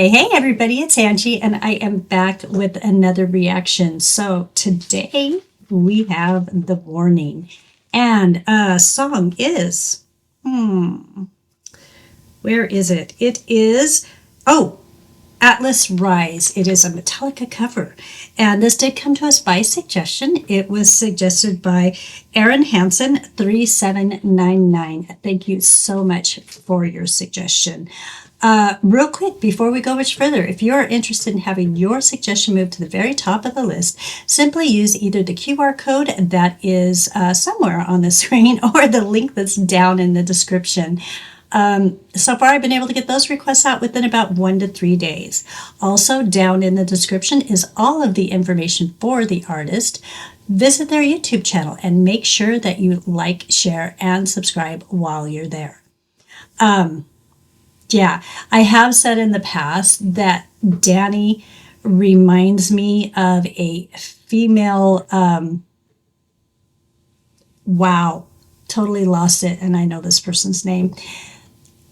Hey, everybody, it's Angie, and I am back with another reaction. So today we have The Warning, and song is, where is it? It is, Atlas Rise. It is a Metallica cover. And this did come to us by suggestion. It was suggested by Aaron Hansen 3799. Thank you so much for your suggestion. Real quick, before we go much further, if you're interested in having your suggestion moved to the very top of the list, simply use either the QR code that is somewhere on the screen or the link that's down in the description. So far, I've been able to get those requests out within about 1 to 3 days. Also, down in the description is all of the information for the artist. Visit their YouTube channel and make sure that you like, share, and subscribe while you're there. Yeah, I have said in the past that Danny reminds me of a female, wow, totally lost it, and I know this person's name.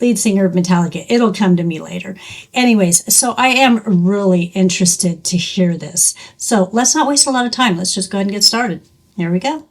Lead singer of Metallica. It'll come to me later. Anyways, so I am really interested to hear this. So let's not waste a lot of time. Let's just go ahead and get started. Here we go.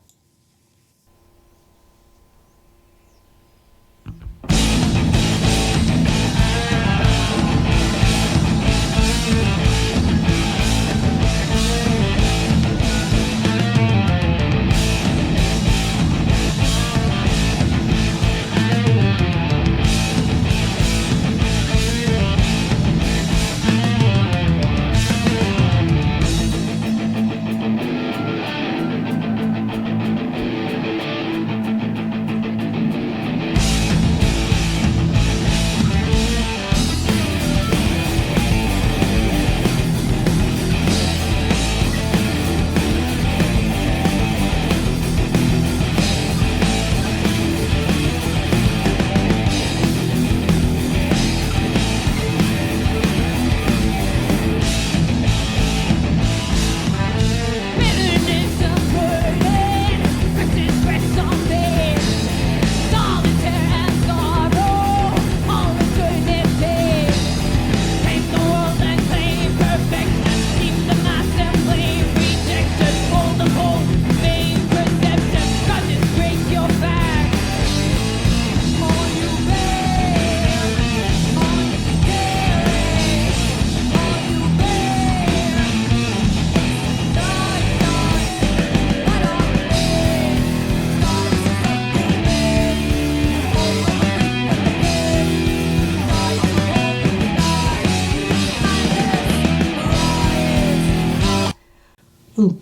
Ooh.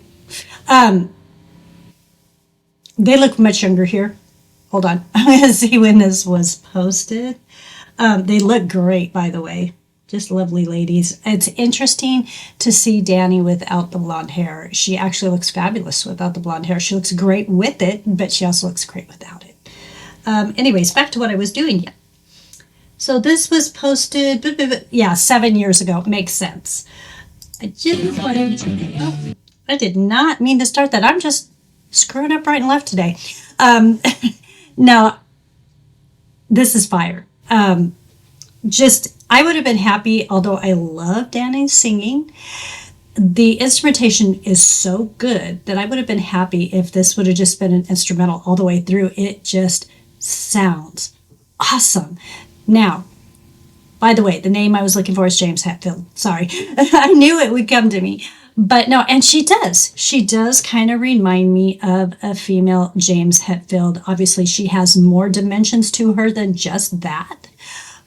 They look much younger here. Hold on. I'm going to see when this was posted. They look great, by the way. Just lovely ladies. It's interesting to see Danny without the blonde hair. She actually looks fabulous without the blonde hair. She looks great with it, but she also looks great without it. Anyways, back to what I was doing. So this was posted, 7 years ago. Makes sense. I did not mean to start that. I'm just screwing up right and left today. No, this is fire. I would have been happy, although I love Danny's singing. The instrumentation is so good that I would have been happy if this would have just been an instrumental all the way through. It just sounds awesome. Now, by the way, the name I was looking for is James Hetfield. Sorry. I knew it would come to me. But no, and she does. She does kind of remind me of a female James Hetfield. Obviously, she has more dimensions to her than just that.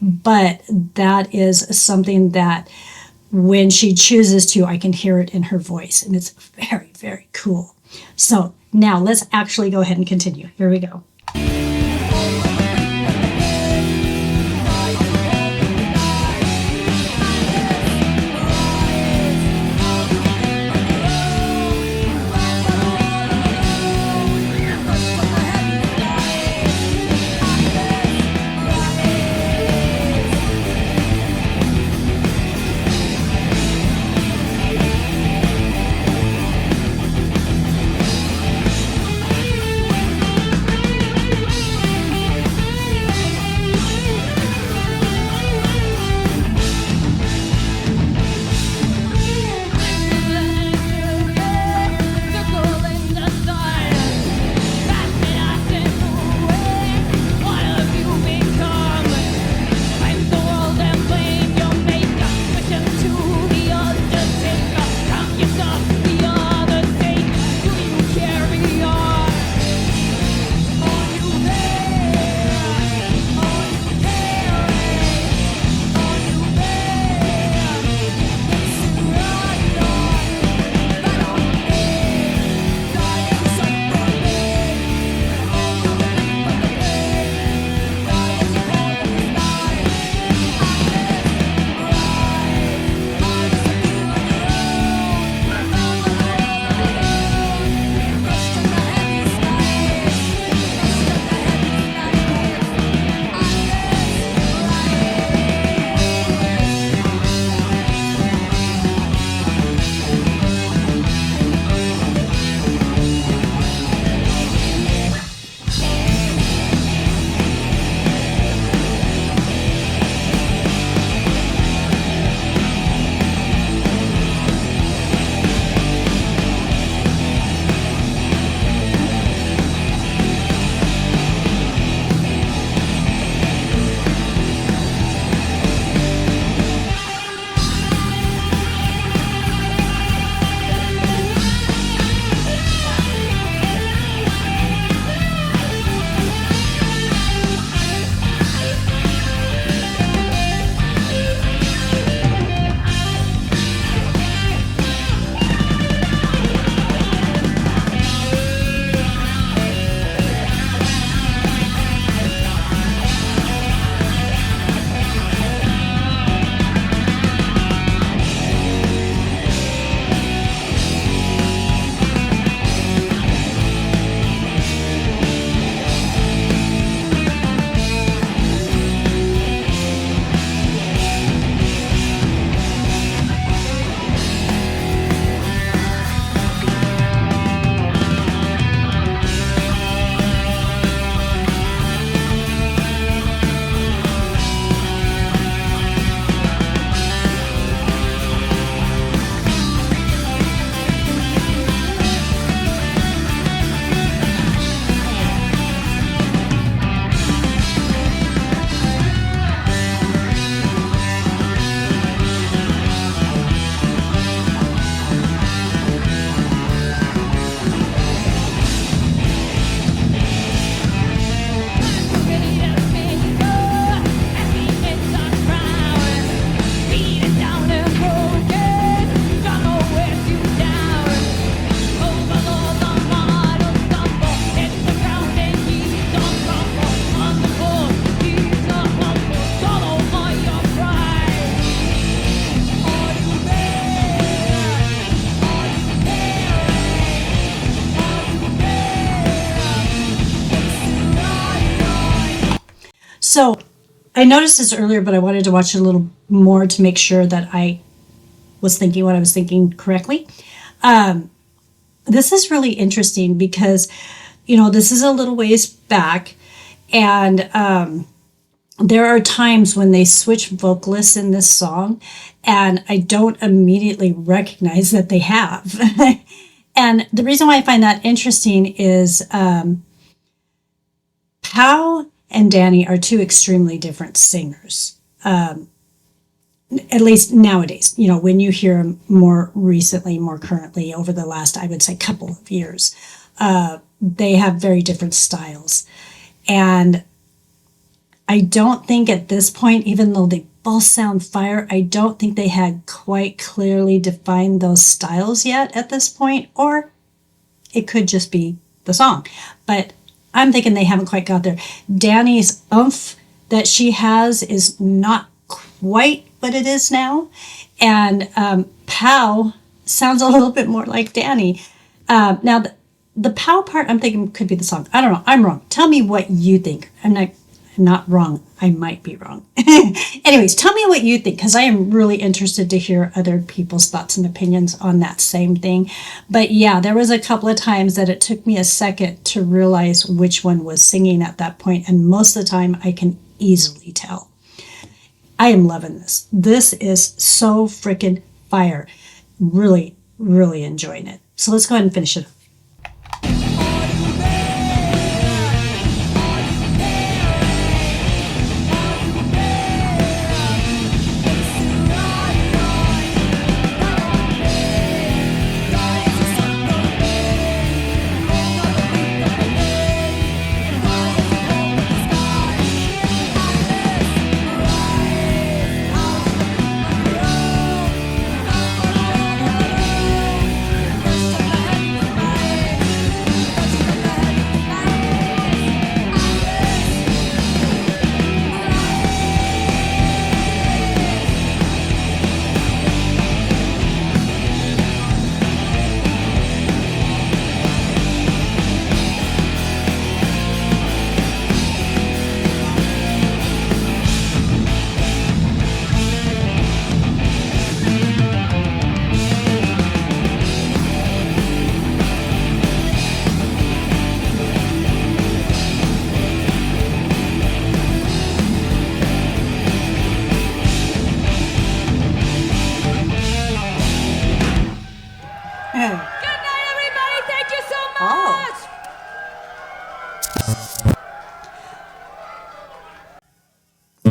But that is something that when she chooses to, I can hear it in her voice. And it's very, very cool. So now let's actually go ahead and continue. Here we go. So I noticed this earlier, but I wanted to watch it a little more to make sure that I was thinking what I was thinking correctly. This is really interesting because, this is a little ways back, and there are times when they switch vocalists in this song, and I don't immediately recognize that they have. And the reason why I find that interesting is Pow and Danny are two extremely different singers. At least nowadays, when you hear them more recently, more currently, over the last, I would say, couple of years, they have very different styles. And I don't think at this point, even though they both sound fire, I don't think they had quite clearly defined those styles yet at this point, or it could just be the song. But I'm thinking they haven't quite got there. Danny's oomph that she has is not quite what it is now. And Pow sounds a little bit more like Danny. Now, the Pow part, I'm thinking could be the song. I don't know. I'm wrong. Tell me what you think. I'm not wrong. I might be wrong. Anyways, tell me what you think, because I am really interested to hear other people's thoughts and opinions on that same thing. But yeah, there was a couple of times that it took me a second to realize which one was singing at that point, and most of the time I can easily tell. I am loving this. This is so freaking fire. Really, really enjoying it. So let's go ahead and finish it up.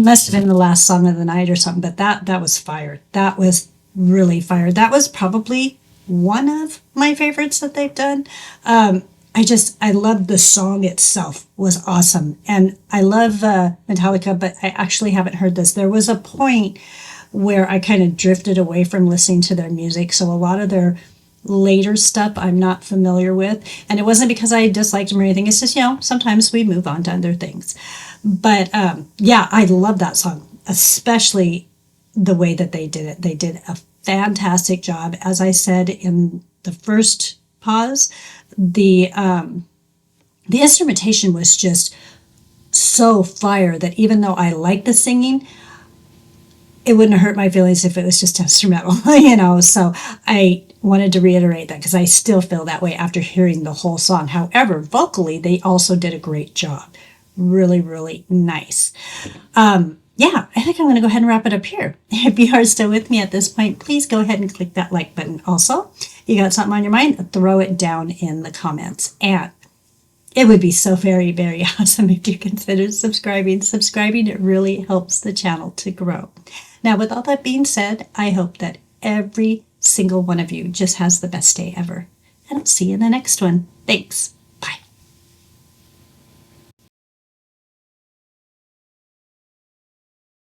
Must have been the last song of the night or something, but that was fire. That was really fire. That was probably one of my favorites that they've done. I love the song itself was awesome. And I love Metallica, but I actually haven't heard this. There was a point where I kind of drifted away from listening to their music. So a lot of their later stuff I'm not familiar with. And it wasn't because I disliked them or anything. It's just, sometimes we move on to other things. But yeah, I love that song, especially the way that they did it. They did a fantastic job. As I said in the first pause, the instrumentation was just so fire that even though I like the singing, it wouldn't hurt my feelings if it was just instrumental, So I wanted to reiterate that because I still feel that way after hearing the whole song. However, vocally, they also did a great job. Really, really nice. Yeah, I think I'm going to go ahead and wrap it up here. If you are still with me at this point, please go ahead and click that like button. Also, you got something on your mind, throw it down in the comments. And it would be so very, very awesome if you considered subscribing. Subscribing, it really helps the channel to grow. Now, with all that being said, I hope that every single one of you just has the best day ever. And I'll see you in the next one. Thanks.